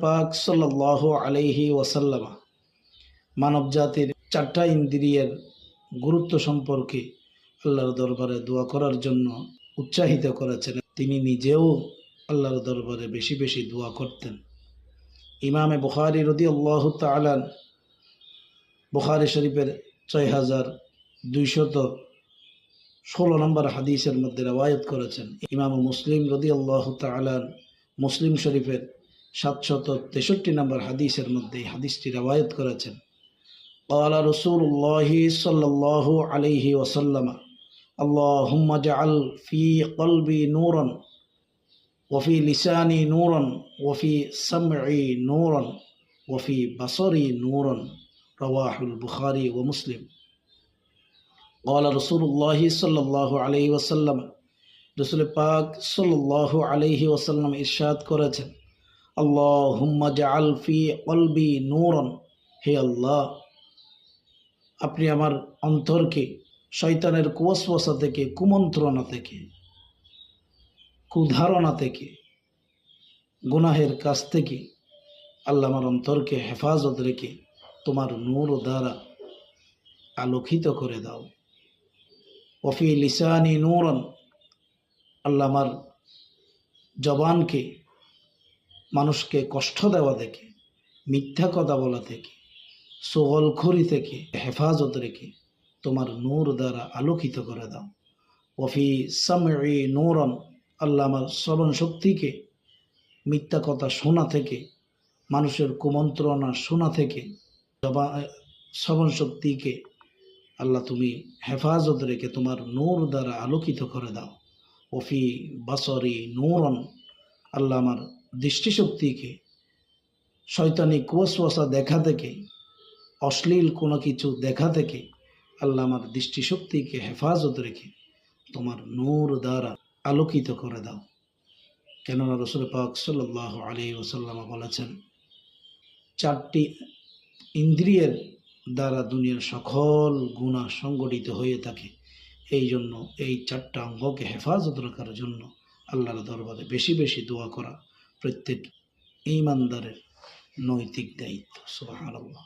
পাক সাল্লাল্লাহু আলাইহি ওয়াসাল্লাম মানব জাতির চারটা ইন্দ্রিয়ের গুরুত্ব সম্পর্কে আল্লাহর দরবারে দোয়া করার জন্য উৎসাহিত করেছেন। তিনি নিজেও আল্লাহর দরবারে বেশি বেশি দোয়া করতেন। ইমামে বুখারী রাদিয়াল্লাহু তাআলা বুখারী শরীফের ৬,২১৬ নম্বর হাদিসের মধ্যে রওয়ায়াত করেছেন। ইমাম মুসলিম রাদিয়াল্লাহু তাআলা মুসলিম শরীফের ৭৬৩ নম্বর হাদিসের মধ্যে এই হাদিসটি রওয়ায়াত করেছেন। قال رسول الله صلى الله عليه وسلم اللهم اجعل في قلبي نورا وفي لساني نورا وفي سمعي نورا وفي بصري نورا رواه البخاري ومسلم قال رسول الله صلى الله عليه وسلم رسول পাক সাল্লাল্লাহু আলাইহি ওয়াসাল্লাম ইরশাদ করেছেন আল্লাহুম্মা জাআল ফি কলবি নূরান, হে আল্লাহ আপনি আমার অন্তরকে শয়তানের কুওয়াসওয়াসা থেকে, কুমন্ত্রণা থেকে, কুধারণা থেকে, গুনাহের কাছ থেকে আল্লাহ আমার অন্তরকে হেফাজত রেখে তোমার নূর দ্বারা আলোকিত করে দাও। ওফি লিসানি নূরান, আল্লাহ আমার জবানকে মানুষকে কষ্ট দেওয়া থেকে, মিথ্যা কথা বলা থেকে, সোগলখড়ি থেকে হেফাজত রেখে তোমার নূর দ্বারা আলোকিত করে দাও। ওফি সামঈ নূরান, আল্লাহ আমার শ্রবণ শক্তিকে মিথ্যা কথা শোনা থেকে, মানুষের কুমন্ত্রণা শোনা থেকে শ্রবণ শক্তিকে আল্লাহ তুমি হেফাজত রেখে তোমার নূর দ্বারা আলোকিত করে দাও। ওফি বাসরি নূরান, আল্লাহ আমার দৃষ্টিশক্তিকে শয়তানি কুওয়াসওয়াসা দেখা থেকে, অশ্লীল কোনো কিছু দেখা থেকে আল্লাহ আমার দৃষ্টিশক্তিকে হেফাজত রেখে তোমার নূর দ্বারা আলোকিত করে দাও। কেননা রাসূল পাক সাল্লাল্লাহু আলাইহি ওয়াসাল্লাম বলেছেন চারটি ইন্দ্রিয়ের দ্বারা দুনিয়ার সকল গুনাহ সংগঠিত হয়ে থাকে। এই জন্য এই চারটা অঙ্গকে হেফাজত রাখার জন্য আল্লাহর দরবারে বেশি বেশি দোয়া করা প্রত্যেক ঈমানদারের নৈতিক দায়িত্ব। সুবহানাল্লাহ।